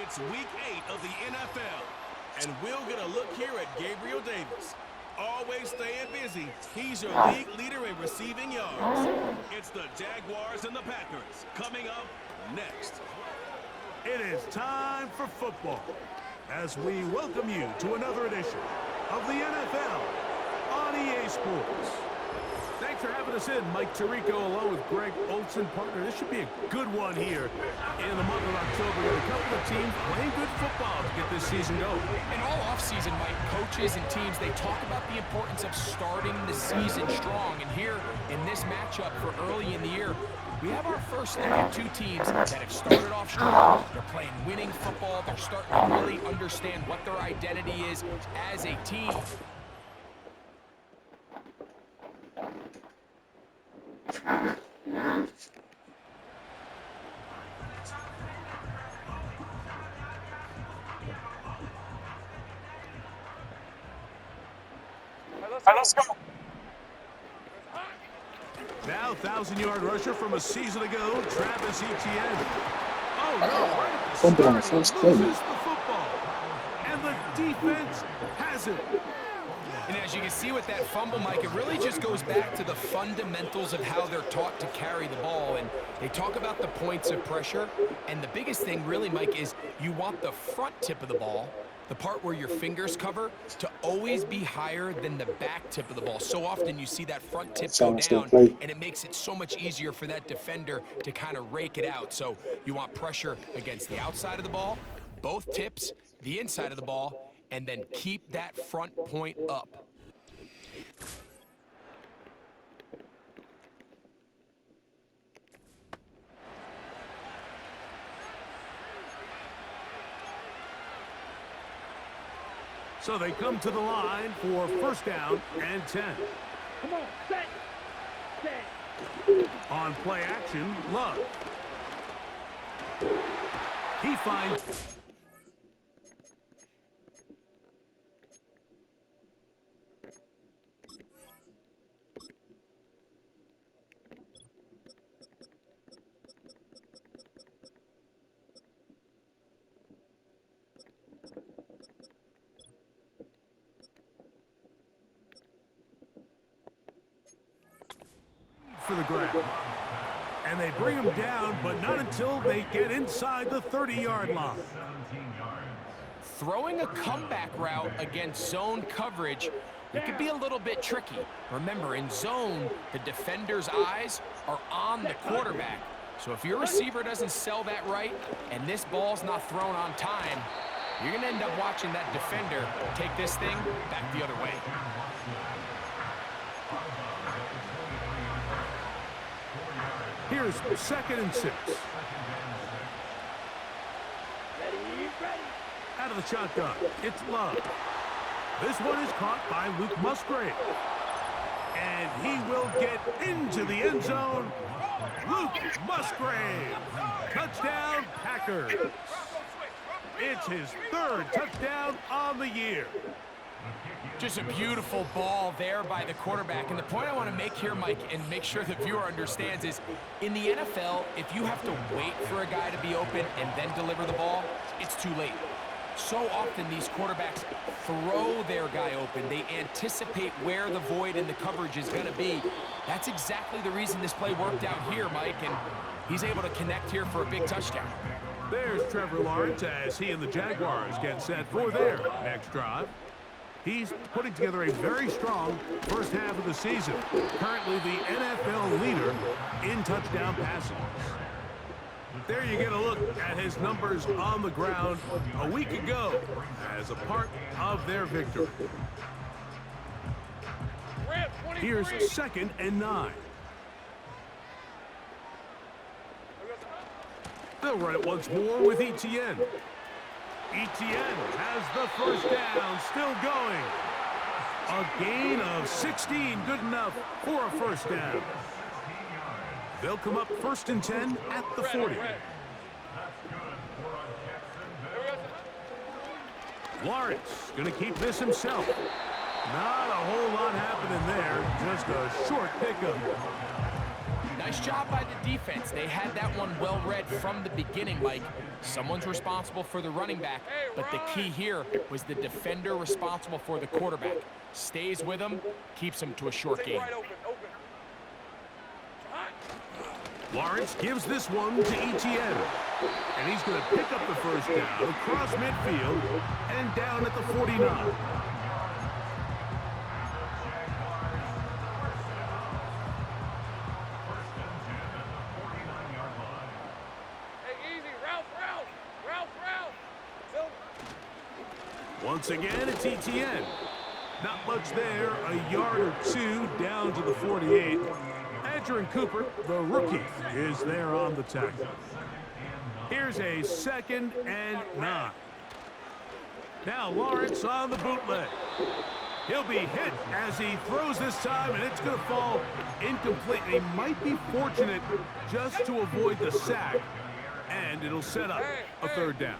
It's week 8 of the NFL, and we'll get a look here at Gabriel Davis. Always staying busy, he's your league leader in receiving yards. It's the Jaguars and the Packers coming up next. It is time for football as we welcome you to another edition of the NFL on EA Sports. Thanks for having us in, Mike Tirico, along with Greg Olson, partner. This should be a good one here in the month of October. We got a couple of teams playing good football to get this season going. And all offseason, Mike, coaches and teams, they talk about the importance of starting the season strong. And here in this matchup for early in the year, we have our first look at two teams that have started off strong. They're playing winning football. They're starting to really understand what their identity is as a team. Let's go. Now, 1,000-yard rusher from a season ago, Travis Etienne. Oh, no, right at the Fumble on the start, first he play. loses the football. And the defense has it. And as you can see with that fumble, Mike, it really just goes back to the fundamentals of how they're taught to carry the ball. And they talk about the points of pressure. And the biggest thing really, Mike, is you want the front tip of the ball, the part where your fingers cover, to always be higher than the back tip of the ball. So often you see that front tip go down, and it makes it so much easier for that defender to kind of rake it out. So you want pressure against the outside of the ball, both tips, the inside of the ball, and then keep that front point up. So they come to the line for first down and 10. Come on, set. On play action, Love. He finds... for the grab. And they bring him down, but not until they get inside the 30-yard line. Throwing a comeback route against zone coverage, it could be a little bit tricky. Remember, in zone, the defender's eyes are on the quarterback. So if your receiver doesn't sell that right, and this ball's not thrown on time, you're going to end up watching that defender take this thing back the other way. Here's 2nd and 6. Ready. Out of the shotgun, it's Love. This one is caught by Luke Musgrave. And he will get into the end zone. Luke Musgrave. Touchdown, Packers. It's his 3rd touchdown on the year. Just a beautiful ball there by the quarterback. And the point I want to make here, Mike, and make sure the viewer understands is, in the NFL, if you have to wait for a guy to be open and then deliver the ball, it's too late. So often these quarterbacks throw their guy open. They anticipate where the void in the coverage is going to be. That's exactly the reason this play worked out here, Mike, and he's able to connect here for a big touchdown. There's Trevor Lawrence as he and the Jaguars get set for their next drive. He's putting together a very strong first half of the season. Currently the NFL leader in touchdown passes. There you get a look at his numbers on the ground a week ago as a part of their victory. Here's 2nd and 9. They'll run it once more with Etienne. Etienne has the first down, still going. A gain of 16, good enough for a first down. They'll come up 1st and 10 at the 40. Lawrence going to keep this himself. Not a whole lot happening there, just a short pickup. Nice job by the defense. They had that one well read from the beginning, Mike. Someone's responsible for the running back, but the key here was the defender responsible for the quarterback. Stays with him, keeps him to a short gain. Lawrence gives this one to Etienne. And he's going to pick up the first down across midfield and down at the 49. Once again, it's Etienne. Not much there, a yard or two down to the 48. Adrian Cooper, the rookie, is there on the tackle. Here's a 2nd and 9. Now Lawrence on the bootleg. He'll be hit as he throws this time, and it's going to fall incomplete. He might be fortunate just to avoid the sack, and it'll set up a 3rd down.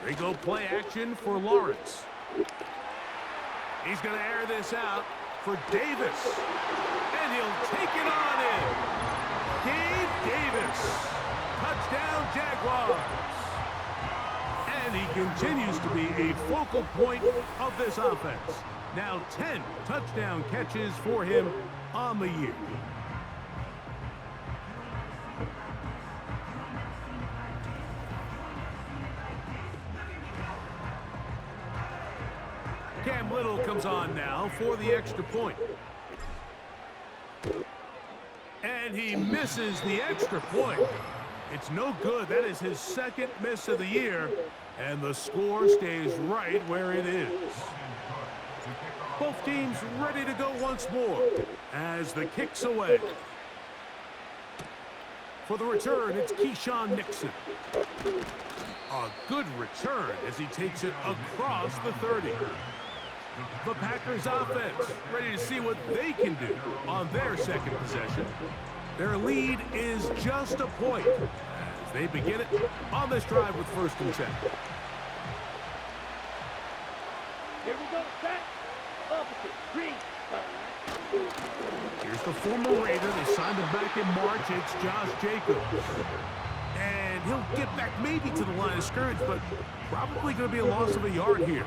They go play action for Lawrence. He's going to air this out for Davis. And he'll take it on in. Gabe Davis. Touchdown Jaguars. And he continues to be a focal point of this offense. Now 10 touchdown catches for him on the year. Cam Little comes on now for the extra point. And he misses the extra point. It's no good. That is his 2nd miss of the year. And the score stays right where it is. Both teams ready to go once more as the kick's away. For the return, it's Keyshawn Nixon. A good return as he takes it across the 30. The Packers offense ready to see what they can do on their 2nd possession. Their lead is just a point as they begin it on this drive with 1st and 10. Here we go, set. Opposite, green. Here's the former Raider. They signed him back in March. It's Josh Jacobs. And he'll get back maybe to the line of scrimmage, but probably going to be a loss of a yard here.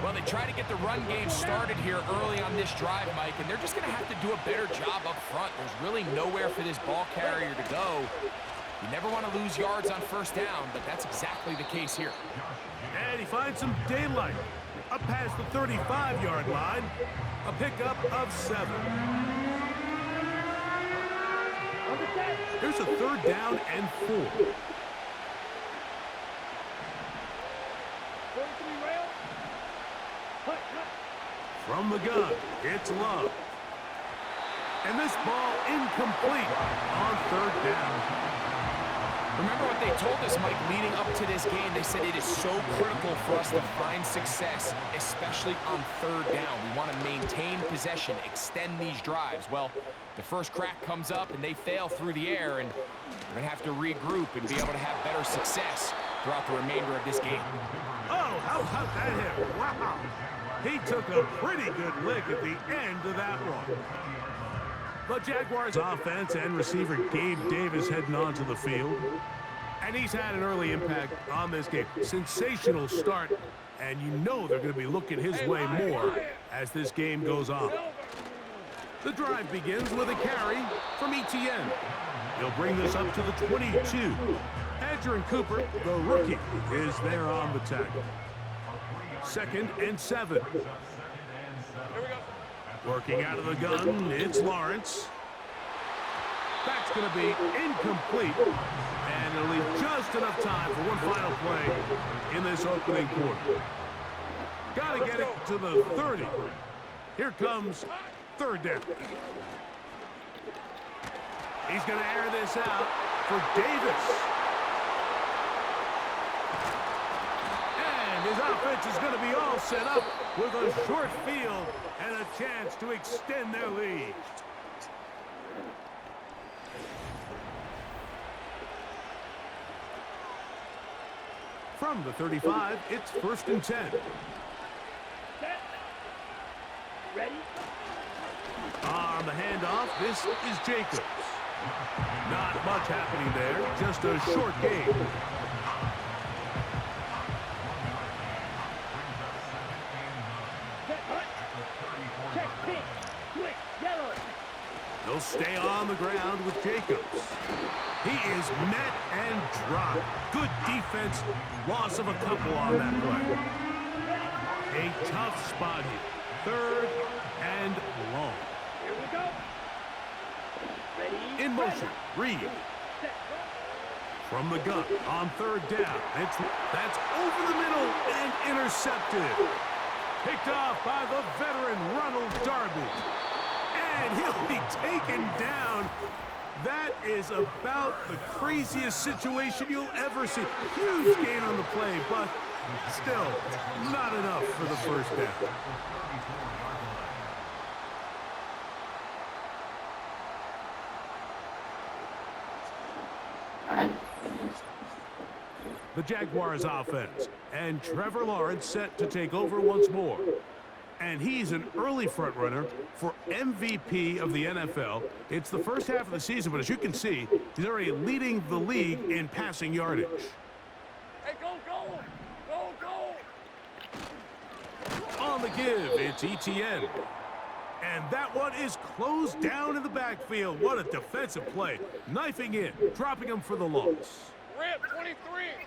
Well, they try to get the run game started here early on this drive, Mike, and they're just going to have to do a better job up front. There's really nowhere for this ball carrier to go. You never want to lose yards on 1st down, but that's exactly the case here. And he finds some daylight up past the 35-yard line. A pickup of 7. Here's a 3rd down and 4. From the gun, it's Love. And this ball incomplete on 3rd down. Remember what they told us, Mike, leading up to this game? They said it is so critical for us to find success, especially on 3rd down. We want to maintain possession, extend these drives. Well, the first crack comes up, and they fail through the air, and we're going to have to regroup and be able to have better success throughout the remainder of this game. Oh, how about that hit? Wow. He took a pretty good lick at the end of that one. The Jaguars offense and receiver Gabe Davis heading onto the field. And he's had an early impact on this game. Sensational start, and you know they're going to be looking his way more as this game goes on. The drive begins with a carry from Etienne. He'll bring this up to the 22. Adrian Cooper, the rookie, is there on the tackle. 2nd and 7. Working out of the gun, it's Lawrence. That's going to be incomplete. And it'll leave just enough time for one final play in this opening quarter. Got to get it to the 30. Here comes 3rd down. He's going to air this out for Davis. And his offense is going to be all set up with a short field and a chance to extend their lead. From the 35, it's 1st and 10. Ready? On the handoff, this is Jacobs. Not much happening there, just a short game. Check pink. Quick, yellow. They'll stay on the ground with Jacobs. He is met and dropped. Good defense. Loss of a couple on that play. A tough spot here. 3rd and long. Here we go. Ready? In motion, Reed. From the gun on 3rd down. That's over the middle and intercepted. Picked off by the veteran Ronald Darby. And he'll be taken down. That is about the craziest situation you'll ever see. Huge gain on the play, but still not enough for the 1st down. The Jaguars offense, and Trevor Lawrence set to take over once more. And he's an early front runner for MVP of the NFL. It's the first half of the season, but as you can see, he's already leading the league in passing yardage. Hey, go, go! Go, go! On the give, it's Etienne. And that one is closed down in the backfield. What a defensive play. Knifing in, dropping him for the loss. Rip, 23!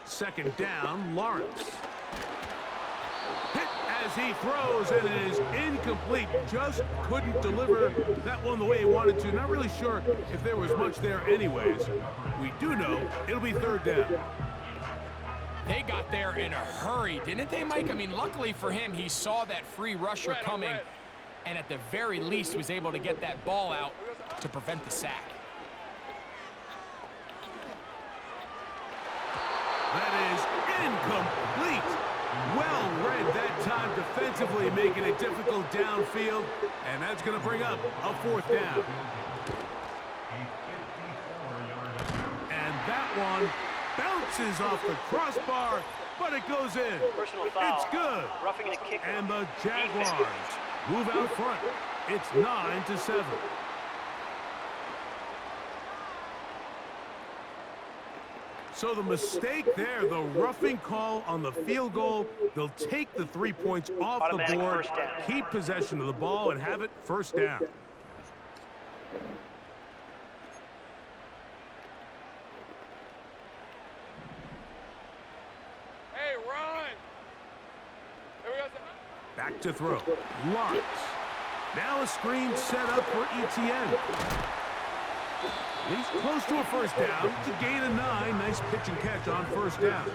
2nd down, Lawrence. Hit as he throws, and it is incomplete. Just couldn't deliver that one the way he wanted to. Not really sure if there was much there anyways. We do know it'll be 3rd down. They got there in a hurry, didn't they, Mike? I mean, luckily for him, he saw that free rusher coming, and at the very least was able to get that ball out to prevent the sack. That is incomplete. Well read that time defensively, making it difficult downfield, and that's going to bring up a 4th down. And that one bounces off the crossbar, but it goes in. Personal foul. It's good. Roughing a kicker. And the Jaguars move out front. It's 9-7. So the mistake there, the roughing call on the field goal, they'll take the 3 points off Automatic the board, first down. keep possession of the ball, and have it 1st down. Hey, run! Here we go. Back to throw. Lawrence. Now a screen set up for Etienne. He's close to a 1st down to gain a 9. Nice pitch and catch on 1st down.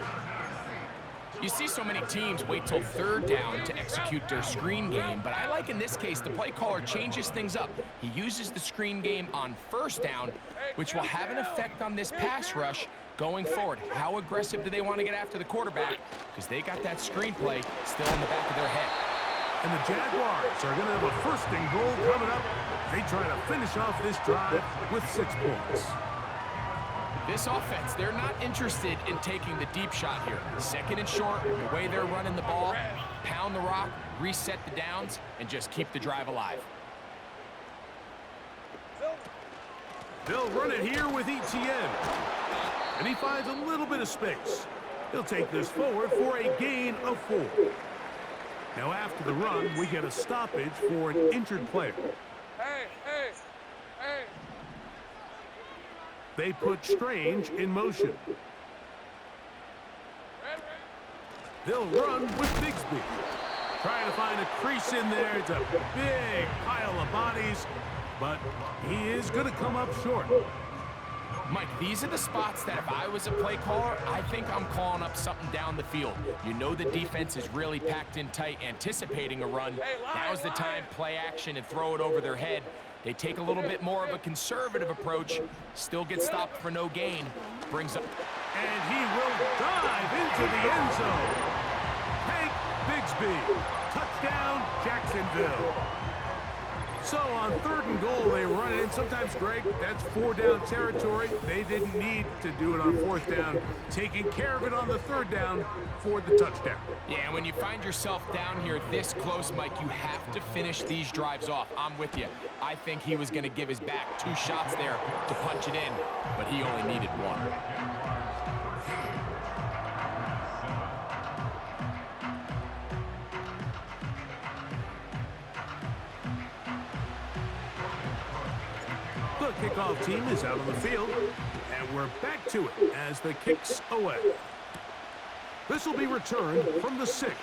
You see so many teams wait till 3rd down to execute their screen game, but I like in this case the play caller changes things up. He uses the screen game on 1st down, which will have an effect on this pass rush going forward. How aggressive do they want to get after the quarterback? Because they got that screen play still in the back of their head. And the Jaguars are going to have a 1st and goal coming up. They try to finish off this drive with 6 points. This offense, they're not interested in taking the deep shot here. 2nd and short, the way they're running the ball, pound the rock, reset the downs, and just keep the drive alive. They'll run it here with Etienne. And he finds a little bit of space. He'll take this forward for a gain of 4. Now after the run, we get a stoppage for an injured player. Hey, hey, hey. They put Strange in motion. They'll run with Bigsby. Trying to find a crease in there. It's a big pile of bodies, but he is going to come up short. Mike, these are the spots that if I was a play caller, I think I'm calling up something down the field. You know the defense is really packed in tight, anticipating a run. Now's the time, play action and throw it over their head. They take a little bit more of a conservative approach, still get stopped for no gain. Brings up. And he will dive into the end zone. Hank Bigsby. Touchdown, Jacksonville. So on 3rd and goal, they run it in. Sometimes, Greg, that's 4-down territory. They didn't need to do it on 4th down. Taking care of it on the 3rd down for the touchdown. Yeah, when you find yourself down here this close, Mike, you have to finish these drives off. I'm with you. I think he was going to give his back 2 shots there to punch it in, but he only needed 1. The kickoff team is out on the field, and we're back to it as the kick's away. This will be returned from the 6.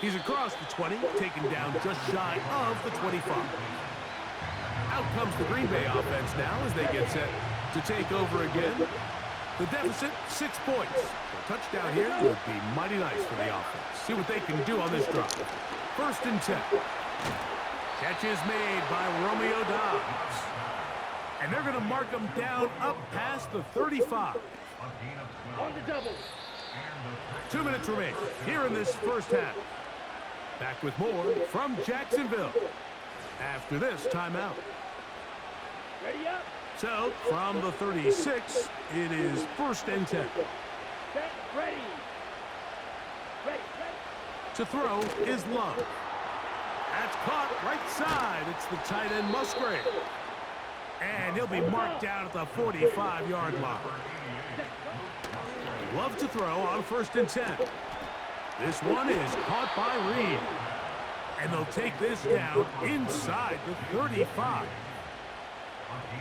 He's across the 20, taken down just shy of the 25. Out comes the Green Bay offense now as they get set to take over again. The deficit, 6 points. A touchdown here would be mighty nice for the offense. See what they can do on this drive. 1st and 10. Catch is made by Romeo Dobbs. And they're going to mark him down up past the 35. On the double. 2 minutes remain here in this first half. Back with more from Jacksonville after this timeout. Ready up. So, from the 36, it is 1st and 10. Set, ready. Ready, ready. To throw is Love. That's caught right side. It's the tight end Musgrave. And he'll be marked down at the 45-yard line. Love to throw on 1st and 10. This one is caught by Reed. And they'll take this down inside the 35.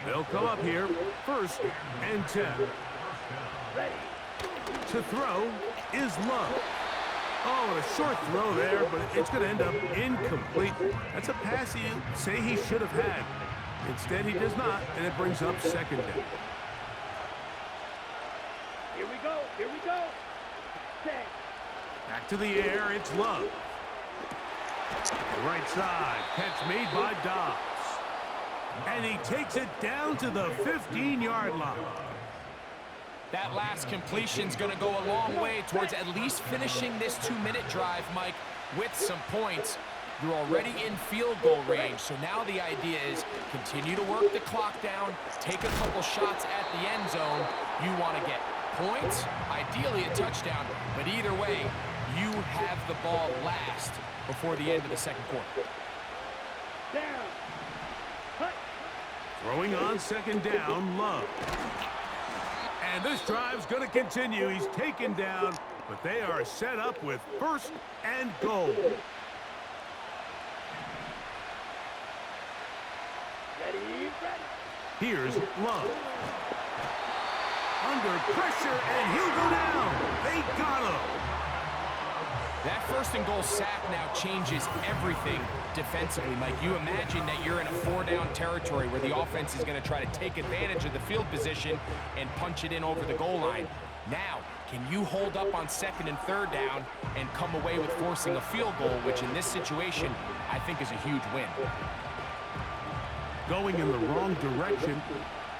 They'll come up here, 1st and 10. To throw is Love. Oh, a short throw there, but it's going to end up incomplete. That's a pass you say he should have had. Instead, he does not, and it brings up 2nd down. Here we go. Here we go. Set. Back to the air, it's Love. The right side, catch made by Dobbs. And he takes it down to the 15-yard line. That last completion's going to go a long way towards at least finishing this 2-minute drive, Mike, with some points. You're already in field goal range, so now the idea is continue to work the clock down, take a couple shots at the end zone. You want to get points, ideally a touchdown, but either way, you have the ball last before the end of the 2nd quarter. Down. Cut. Throwing on 2nd down, Love. And this drive's going to continue. He's taken down, but they are set up with 1st and goal. Ready, ready. Here's Love. Under pressure, and he'll go down. They got him. That 1st and goal sack now changes everything defensively, Mike. You imagine that you're in a 4-down territory where the offense is going to try to take advantage of the field position and punch it in over the goal line. Now, can you hold up on 2nd and 3rd down and come away with forcing a field goal, which in this situation, I think is a huge win. Going in the wrong direction.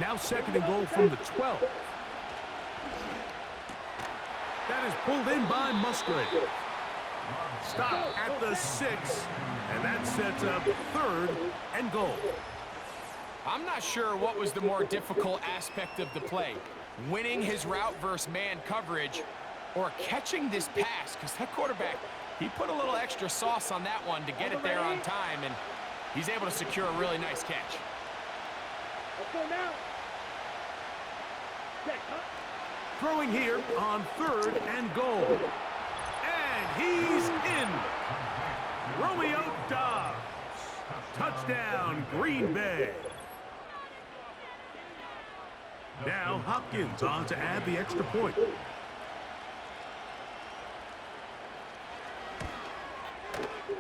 Now 2nd and goal from the 12. That is pulled in by Musgrave. Stop at the 6, and that sets up 3rd and goal. I'm not sure what was the more difficult aspect of the play, winning his route versus man coverage or catching this pass, because that quarterback, he put a little extra sauce on that one to get it there on time, and he's able to secure a really nice catch. Let's go now. Throwing here on 3rd and goal. And he's in. Romeo Dobbs. Touchdown, Green Bay. Now Hopkins on to add the extra point.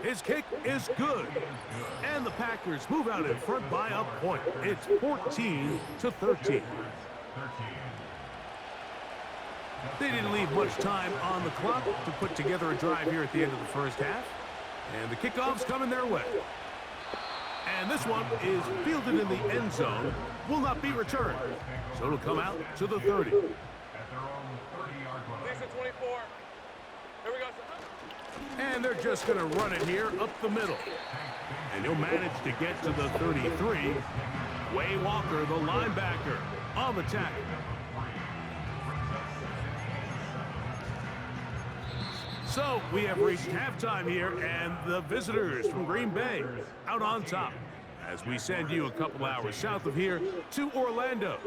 His kick is good. And the Packers move out in front by a point. It's 14-13. They didn't leave much time on the clock to put together a drive here at the end of the first half. And the kickoff's coming their way. And this one is fielded in the end zone, will not be returned. So it'll come out to the 30. Lisa 24. Here we go. And they're just going to run it here up the middle. And he'll manage to get to the 33. Way Walker, the linebacker, on the tackle. So we have reached halftime here, and the visitors from Green Bay out on top as we send you a couple hours south of here to Orlando.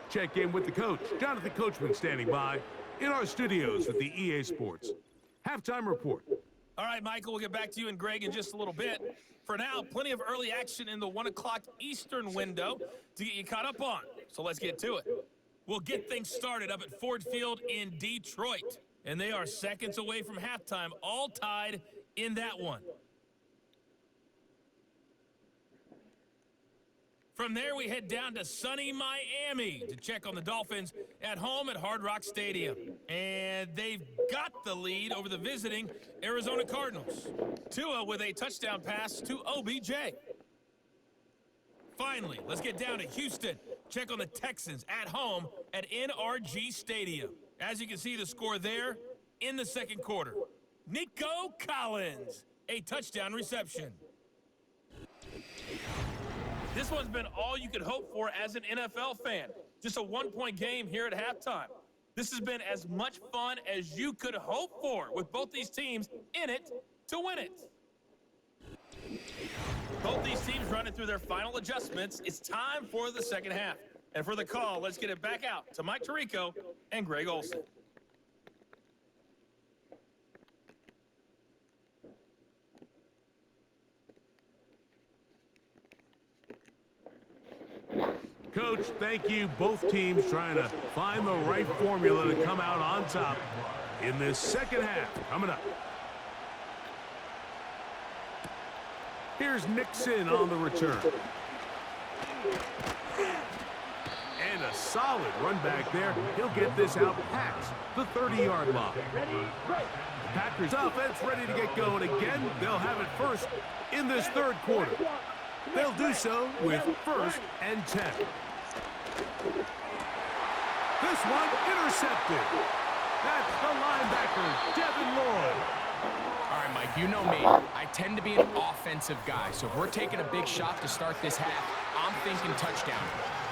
Check in with the coach, Jonathan Coachman, standing by in our studios at the EA Sports Halftime Report. All right, Michael, we'll get back to you and Greg in just a little bit. For now, plenty of early action in the 1 o'clock Eastern window to get you caught up on. So let's get to it. We'll get things started up at Ford Field in Detroit. And they are seconds away from halftime, all tied in that one. From there, we head down to sunny Miami to check on the Dolphins at home at Hard Rock Stadium. And they've got the lead over the visiting Arizona Cardinals. Tua with a touchdown pass to OBJ. Finally, let's get down to Houston. Check on the Texans at home at NRG Stadium. As you can see, the score there in the second quarter. Nico Collins, a touchdown reception. This one's been all you could hope for as an NFL fan. Just a one-point game here at halftime. This has been as much fun as you could hope for, with both these teams in it to win it. Both these teams running through their final adjustments. It's time for the second half. And for the call, let's get it back out to Mike Tirico and Greg Olsen. Coach, thank you. Both teams trying to find the right formula to come out on top in this second half. Coming up. Here's Nixon on the return. And a solid run back there. He'll get this out past the 30-yard line. The Packers offense ready to get going again. They'll have it first in this third quarter. They'll do so with 1st and 10. This one intercepted. That's the linebacker, Devin Lloyd. All right, Mike, you know me. I tend to be an offensive guy, so if we're taking a big shot to start this half, I'm thinking touchdown.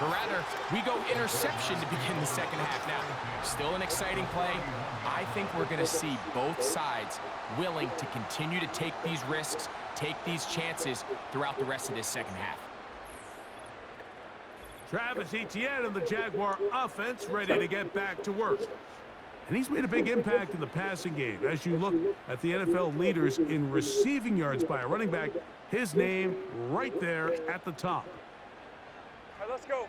But rather, we go interception to begin the second half. Now, still an exciting play. I think we're going to see both sides willing to continue to take these risks, take these chances throughout the rest of this second half. Travis Etienne and the Jaguar offense ready to get back to work. And he's made a big impact in the passing game. As you look at the NFL leaders in receiving yards by a running back, his name right there at the top. All right, let's go.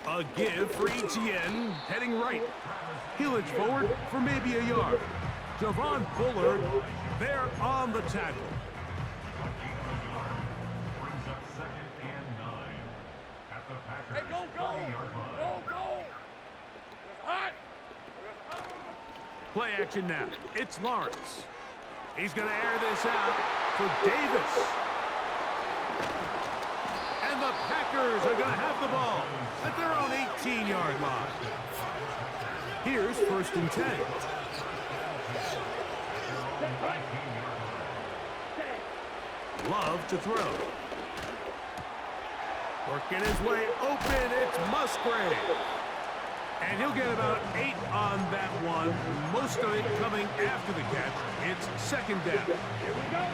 A give for Etienne, heading right. He'll edge forward for maybe a yard. Javon Bullard there on the tackle. Hey, go, go! Go, go! Hot! Play action now. It's Lawrence. He's going to air this out for Davis. And the Packers are going to have the ball at their own 18-yard line. Here's 1st and 10. Love to throw. Working his way open, it's Musgrave. And he'll get about 8 on that one. Most of it coming after the catch. It's 2nd down. Here we go.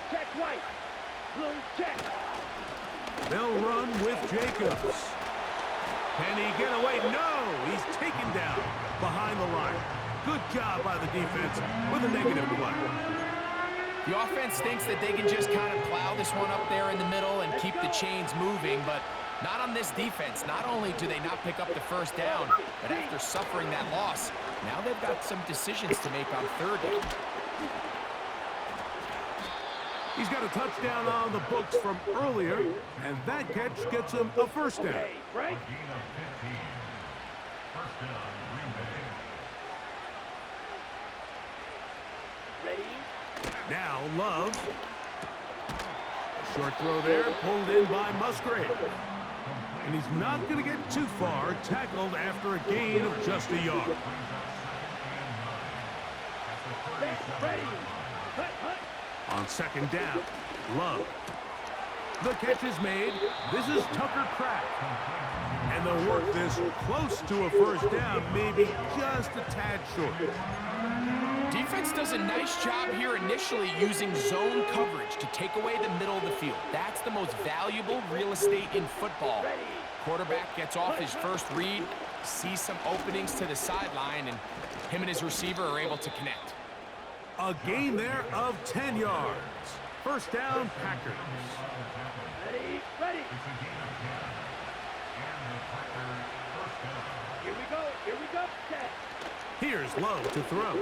Check with Jacobs. Can he get away? No! He's taken down behind the line. Good job by the defense with a negative play. The offense thinks that they can just kind of plow this one up there in the middle and keep the chains moving, but not on this defense. Not only do they not pick up the first down, but after suffering that loss, now they've got some decisions to make on third down. He's got a touchdown on the books from earlier, and that catch gets him a first down. Right? First down, Green Bay. Ready? Now Love. Short throw there, pulled in by Musgrave. And he's not going to get too far, tackled after a gain of just a yard. Ready? Hut, hut. On second down, Love. The catch is made. This is Tucker Kraft. And they'll work this close to a first down, maybe just a tad short. Defense does a nice job here initially using zone coverage to take away the middle of the field. That's the most valuable real estate in football. Quarterback gets off his first read, sees some openings to the sideline, and him and his receiver are able to connect. A gain there of 10 yards. First down, Packers. Ready? Ready? Here we go. Here we go. Set. Here's Love to throw.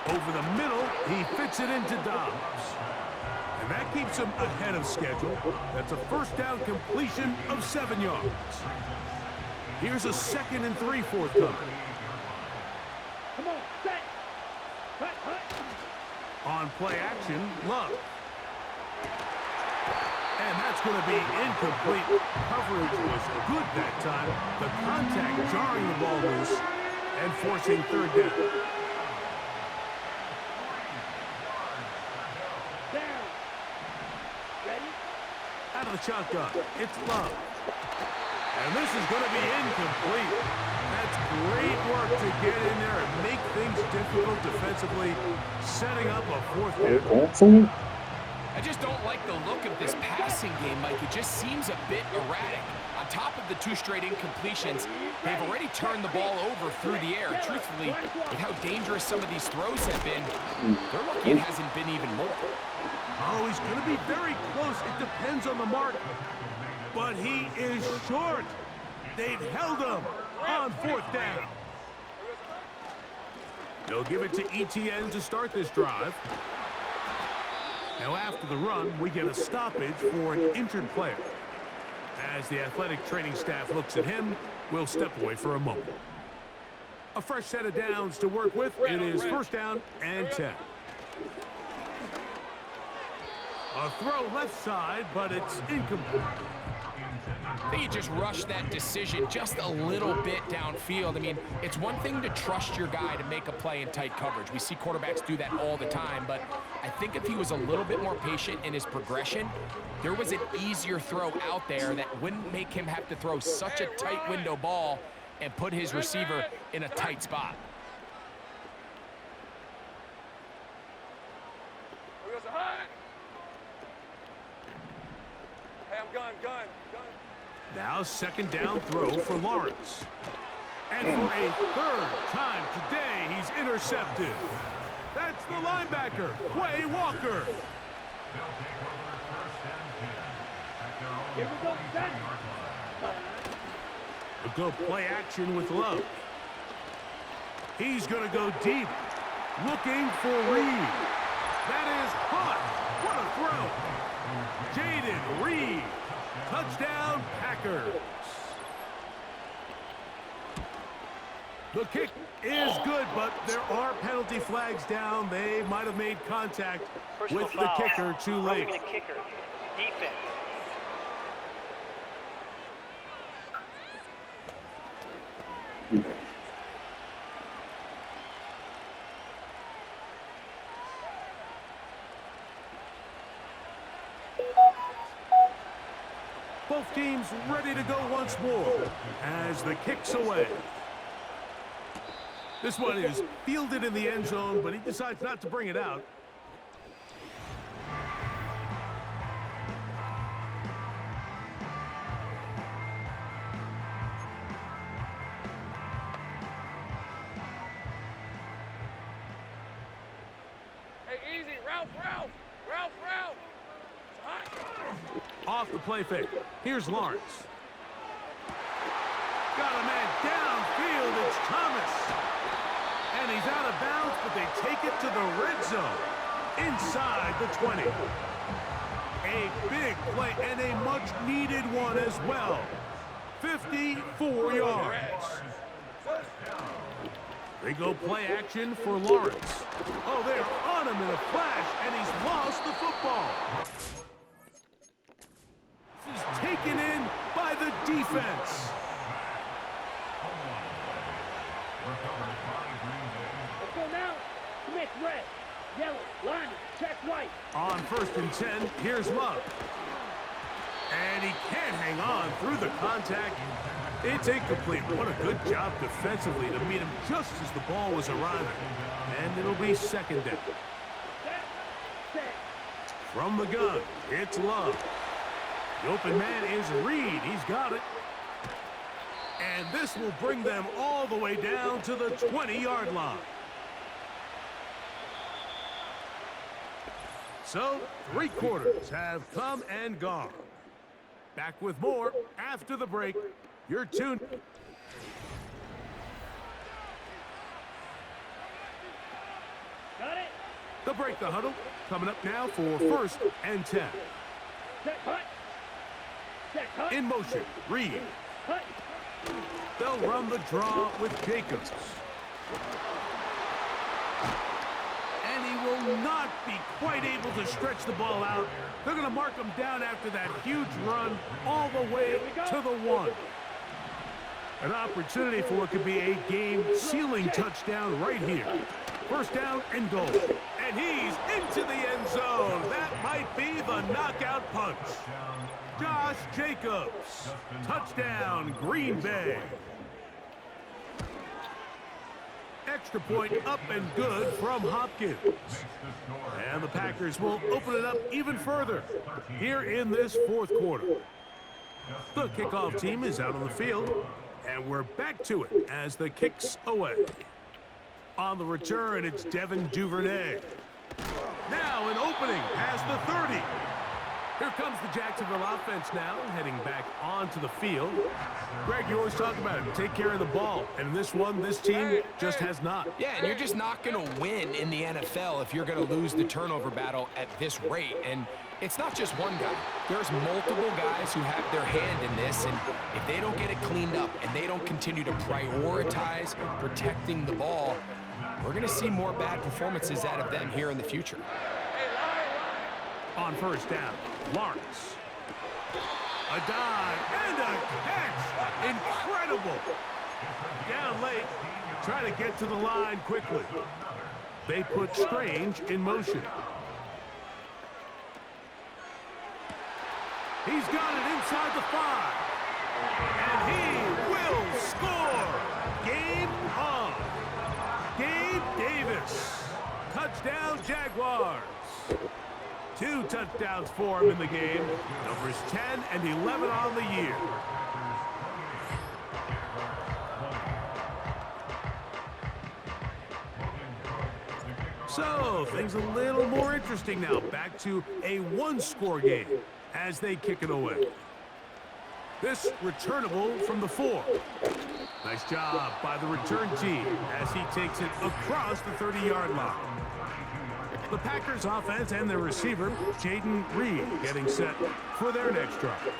Over the middle, he fits it into Dobbs. And that keeps him ahead of schedule. That's a first down completion of 7 yards. Here's a 2nd and 3 forthcoming. Come on. Set. Hut, hut. On play action, Love. And that's going to be incomplete. Coverage was good that time. The contact jarring the ball loose and forcing third down. Down. Ready? Out of the shotgun, it's Love. And this is going to be incomplete. That's great work to get in there and make things difficult defensively, setting up a fourth down. I just don't like the look of this passing game, Mike. It just seems a bit erratic. On top of the 2 straight incompletions, they've already turned the ball over through the air. Truthfully, with how dangerous some of these throws have been, they're lucky it hasn't been even more. Oh, he's going to be very close. It depends on the mark. But he is short. They've held him on fourth down. They'll give it to ETN to start this drive. Now after the run, we get a stoppage for an injured player. As the athletic training staff looks at him, we'll step away for a moment. A fresh set of downs to work with. It is first down and 10. A throw left side, but it's incomplete. They just rushed that decision just a little bit downfield. I mean, it's one thing to trust your guy to make a play in tight coverage. We see quarterbacks do that all the time, but I think if he was a little bit more patient in his progression, there was an easier throw out there that wouldn't make him have to throw such a tight window ball and put his receiver in a tight spot. Here goes a high. Hey, I'm gun. Now second down throw for Lawrence. And for a third time today, he's intercepted. That's the linebacker, Quay Walker. Here we go. Set. A good play action with Love. He's going to go deep, looking for Reed. That is caught. What a throw. Jaden Reed. Touchdown, Packers. The kick is good, but there are penalty flags down. They might have made contact with the kicker too late. The kicker. Defense. Both teams ready to go once more as the kick's away. This one is fielded in the end zone, but he decides not to bring it out. easy. Ralph, Ralph. Ralph, Ralph. Hot. Off the play fake. Here's Lawrence. Got a man downfield. It's Thomas. And he's out of bounds, but they take it to the red zone. Inside the 20. A big play and a much-needed one as well. 54 yards. They go play action for Lawrence. Oh, they're on him in a flash, and he's lost the football. This is taken in by the defense. Let's go now. Commit red. Yellow. Line. Check white. On 1st and 10, here's Love. And he can't hang on through the contact. It's incomplete. What a good job defensively to meet him just as the ball was arriving. And it'll be 2nd down. Set. From the gun, it's Love. The open man is Reed. He's got it. And this will bring them all the way down to the 20-yard line. So, 3 quarters have come and gone. Back with more after the break. You're tuned. Got it. The break, the huddle. Coming up now for 1st and 10. Set cut. Set cut. In motion, Reed. Cut. They'll run the draw with Jacobs. And he will not be quite able to stretch the ball out. They're going to mark him down after that huge run all the way to the 1. An opportunity for what could be a game-sealing touchdown right here. 1st down and goal. And he's into the end zone. That might be the knockout punch. Josh Jacobs. Touchdown, Green Bay. Extra point up and good from Hopkins. And the Packers will open it up even further here in this 4th quarter. The kickoff team is out on the field, and we're back to it as the kick's away. On the return, it's Devin Duvernay. Now an opening past the 30. Here comes the Jacksonville offense now, heading back onto the field. Greg, you always talk about it. Take care of the ball. And in this one, this team just has not. Yeah, and you're just not going to win in the NFL if you're going to lose the turnover battle at this rate. And it's not just one guy. There's multiple guys who have their hand in this, and if they don't get it cleaned up and they don't continue to prioritize protecting the ball, we're going to see more bad performances out of them here in the future. On 1st down, Lawrence. A dive and a catch. Incredible. Down late, trying to get to the line quickly. They put Strange in motion. He's got it inside the 5. And he will score. Game on. Gabe Davis. Touchdown, Jaguars. 2 touchdowns for him in the game. Numbers 10 and 11 on the year. So, things a little more interesting now. Back to a 1-score game as they kick it away. This returnable from the 4. Nice job by the return team as he takes it across the 30-yard line. The Packers offense and their receiver, Jaden Reed, getting set for their next drive.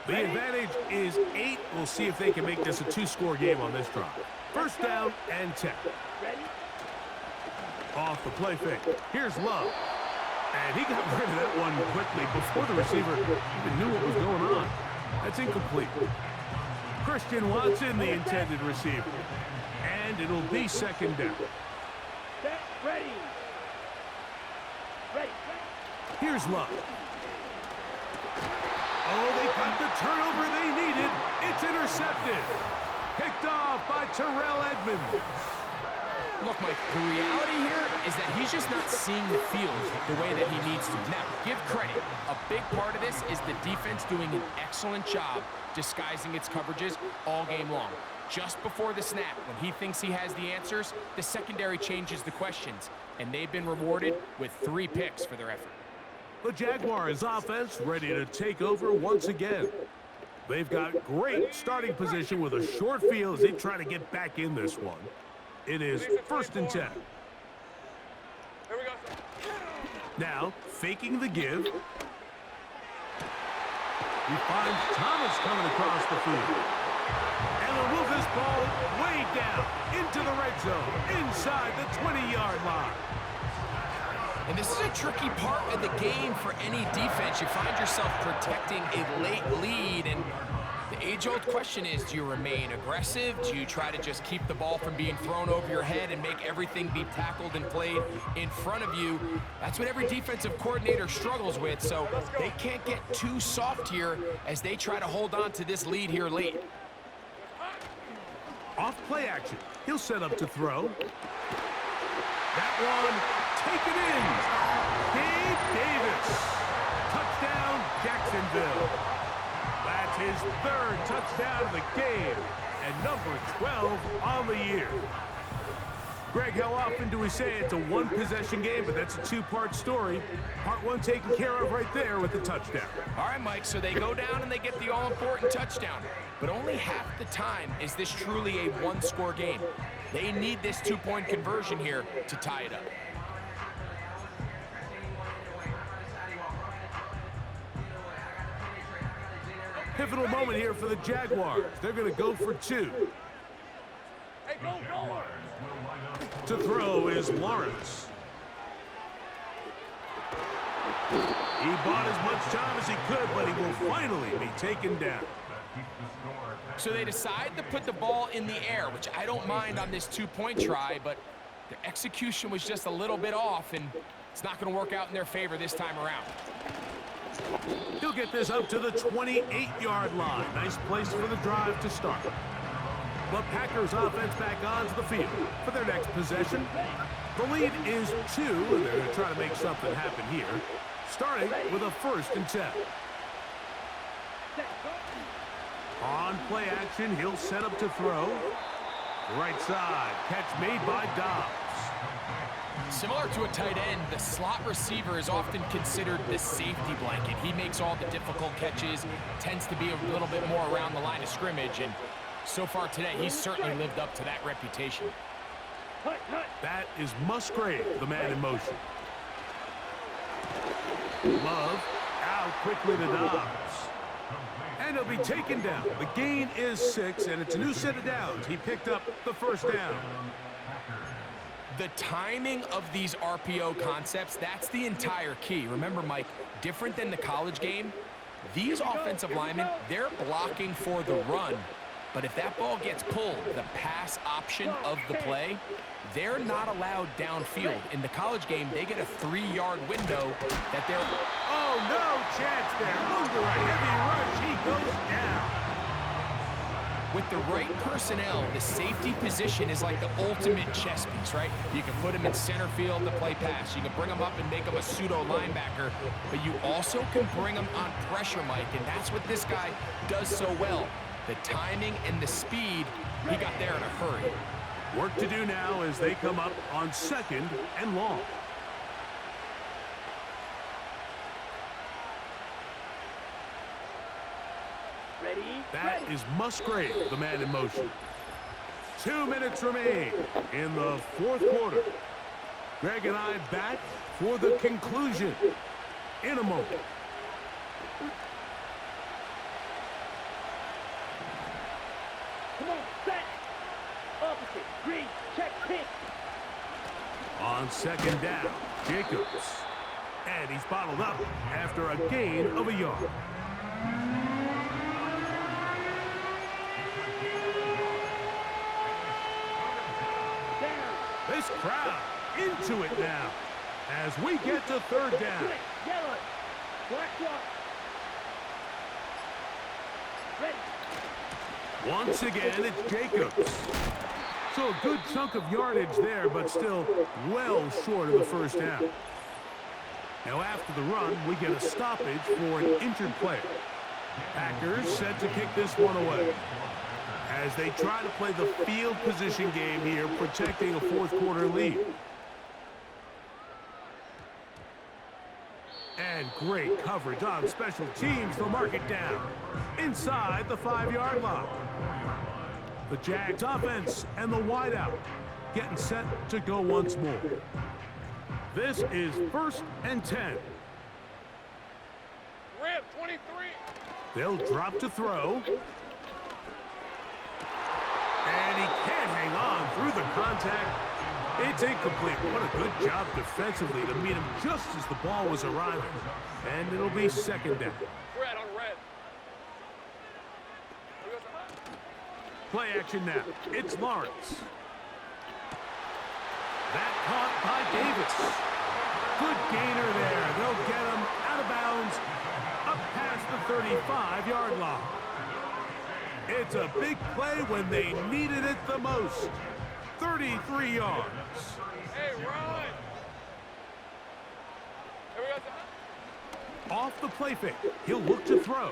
The advantage is 8. We'll see if they can make this a 2-score game on this drive. 1st down and 10. Off the play fake. Here's Love. And he got rid of that one quickly before the receiver even knew what was going on. That's incomplete. Christian Watson, the intended receiver. And it'll be 2nd down. Set. Ready. Ready. Here's Love. Oh, they got the turnover they needed. It's intercepted. Picked off by Terrell Edmonds. Look, Mike, the reality here is that he's just not seeing the field the way that he needs to. Now, give credit. A big part of this is the defense doing an excellent job disguising its coverages all game long. Just before the snap, when he thinks he has the answers, the secondary changes the questions, and they've been rewarded with 3 picks for their effort. The Jaguars offense ready to take over once again. They've got great starting position with a short field as they try to get back in this one. It is 1st and 10. Here we go. Now, faking the give. He finds Thomas coming across the field. And they'll move this ball way down into the red zone, inside the 20-yard line. And this is a tricky part of the game for any defense. You find yourself protecting a late lead, and the age-old question is, do you remain aggressive? Do you try to just keep the ball from being thrown over your head and make everything be tackled and played in front of you? That's what every defensive coordinator struggles with, so they can't get too soft here as they try to hold on to this lead here late. Off play action. He'll set up to throw. That one taken in. Gabe Davis. Touchdown, Jacksonville. That's his 3rd touchdown of the game and number 12 on the year. Greg, how often do we say it's a one-possession game, but that's a 2-part story? Part 1 taken care of right there with the touchdown. All right, Mike, so they go down and they get the all-important touchdown. But only half the time is this truly a 1-score game. They need this 2-point conversion here to tie it up. Pivotal moment here for the Jaguars. They're going to go for 2. Hey, go, go. To throw is Lawrence. He bought as much time as he could, but he will finally be taken down. So they decide to put the ball in the air, which I don't mind on this 2-point try, but their execution was just a little bit off, and it's not going to work out in their favor this time around. He'll get this up to the 28-yard line. Nice place for the drive to start. The Packers offense back onto the field for their next possession. The lead is 2, and they're going to try to make something happen here, starting with a 1st and 10. On play action, he'll set up to throw. Right side, catch made by Dobbs. Similar to a tight end, the slot receiver is often considered the safety blanket. He makes all the difficult catches, tends to be a little bit more around the line of scrimmage, and so far today, he's certainly lived up to that reputation. That is Musgrave, the man in motion. Love out quickly to Dobbs. And he'll be taken down. The gain is 6, and it's a new set of downs. He picked up the 1st down. The timing of these RPO concepts, that's the entire key. Remember, Mike, different than the college game, these offensive linemen, they're blocking for the run. But if that ball gets pulled, the pass option of the play, they're not allowed downfield. In the college game, they get a 3-yard window that they're... Oh, no chance there. Under a heavy rush, he goes down. With the right personnel, the safety position is like the ultimate chess piece, right? You can put him in center field to play pass. You can bring him up and make him a pseudo linebacker, but you also can bring him on pressure, Mike, and that's what this guy does so well. The timing and the speed, he got there in a hurry. Work to do now as they come up on 2nd and long. Ready? That is Musgrave, the man in motion. 2 minutes remain in the 4th quarter. Greg and I back for the conclusion in a moment. Come on, set. Opposite. Green. Check. Pitch. On 2nd down, Jacobs. And he's bottled up after a gain of a yard. This crowd into it now as we get to 3rd down. Yellow. Black one. Ready. Once again, it's Jacobs. So a good chunk of yardage there, but still well short of the first down. Now after the run, we get a stoppage for an injured player. Packers set to kick this one away as they try to play the field position game here, protecting a fourth quarter lead. And great coverage on special teams. They'll mark it down inside the 5-yard line. The Jags offense and the wideout getting set to go once more. This is 1st and 10. Rip, 23. They'll drop to throw. And he can't hang on through the contact. It's incomplete. What a good job defensively to meet him just as the ball was arriving. And it'll be 2nd down. Red on red. Play action now. It's Lawrence. That caught by Davis. Good gainer there. They'll get him out of bounds up past the 35-yard line. It's a big play when they needed it the most. 33 yards. Hey, run. Here we go. Off the play fake. He'll look to throw.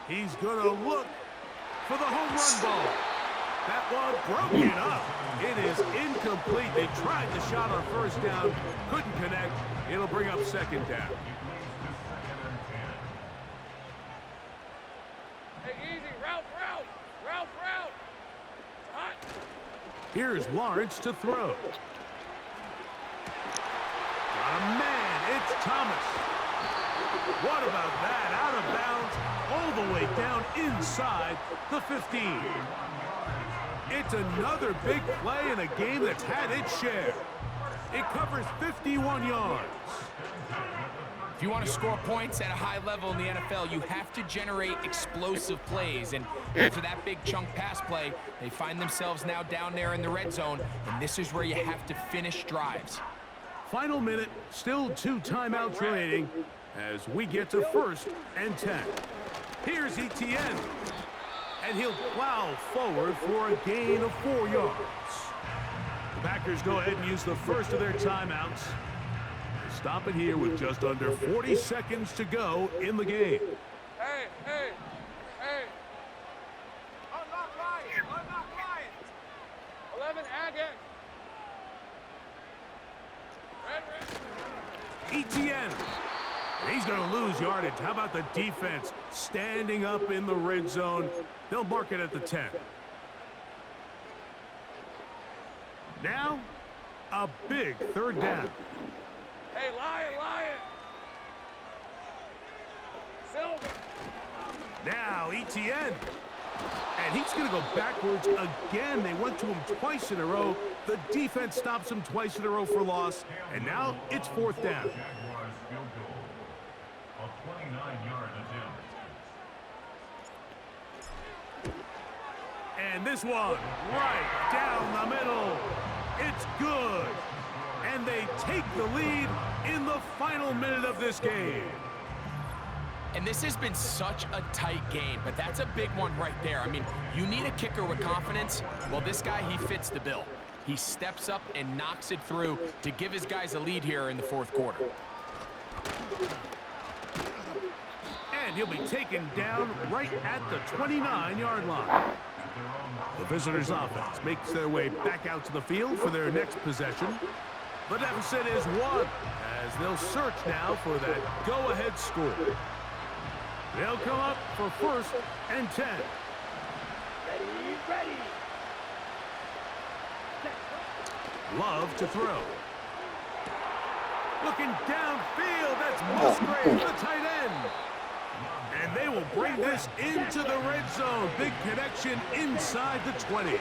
He's going to look for the home run ball. That one broken up. It is incomplete. They tried the shot on 1st down. Couldn't connect. It'll bring up 2nd down. Hey, easy. Route. Hot. Here's Lawrence to throw. Got a man. It's Thomas. What about that? Out of bounds all the way down inside the 15. It's another big play in a game that's had its share. It covers 51 yards. If you want to score points at a high level in the NFL, you have to generate explosive plays. And after that big chunk pass play, they find themselves now down there in the red zone, and this is where you have to finish drives. Final minute, still 2 timeouts remaining as we get to 1st and 10. Here's Etienne, and he'll plow forward for a gain of 4 yards. The Packers go ahead and use the first of their timeouts. Stop it here with just under 40 seconds to go in the game. Hey. Unlock Lions. 11 again. Red. Etienne. And he's going to lose yardage. How about the defense standing up in the red zone? They'll mark it at the 10. Now, a big 3rd down. Hey, Lion. Silver. Now, Etienne. And he's going to go backwards again. They went to him twice in a row. The defense stops him twice in a row for loss. And now it's 4th down. And this one right down the middle. It's good. And they take the lead in the final minute of this game. And this has been such a tight game, but that's a big one right there. I mean, you need a kicker with confidence. Well, this guy, he fits the bill. He steps up and knocks it through to give his guys a lead here in the 4th quarter. And he'll be taken down right at the 29-yard line. The visitors' offense makes their way back out to the field for their next possession. The deficit is 1 as they'll search now for that go-ahead score. They'll come up for 1st and 10. Ready. Love to throw. Looking downfield, that's Musgrave, the tight end. And they will bring this into the red zone. Big connection inside the 20. And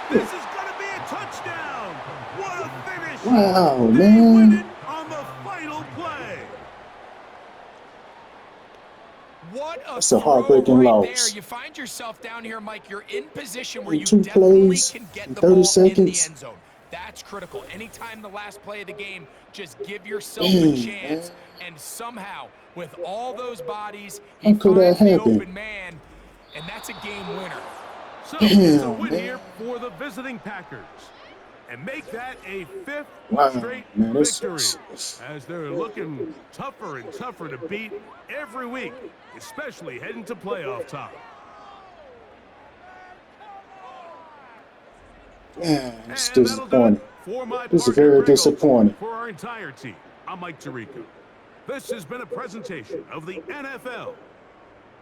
this is going to be a touchdown. What a finish. Wow, They man. win it on the final play. What a That's a throw heartbreaking right loss. there. You find yourself down here, Mike. You're in position where In you 2 definitely plays, can get in the 30 ball in the seconds. end zone. That's critical. Anytime the last play of the game, just give yourself a chance. And somehow, with all those bodies, he How could that finds the happen? open man, and that's a game winner. So it's a Damn, win man. here for the visiting Packers. And make that a 5th Wow, straight man. victory, as they're looking tougher and tougher to beat every week, especially heading to playoff time. man, it's And that'll do it disappointing. for my This is partner, very Greg Olson. disappointing. For our entire team, I'm Mike Tirico. This has been a presentation of the NFL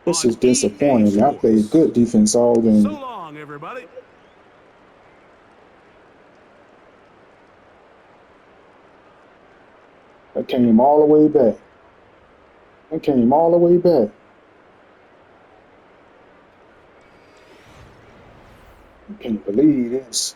This on is EA disappointing. I played Sports. good defense all So game. long, everybody. I came all the way back. I came all the way back. I can't believe this.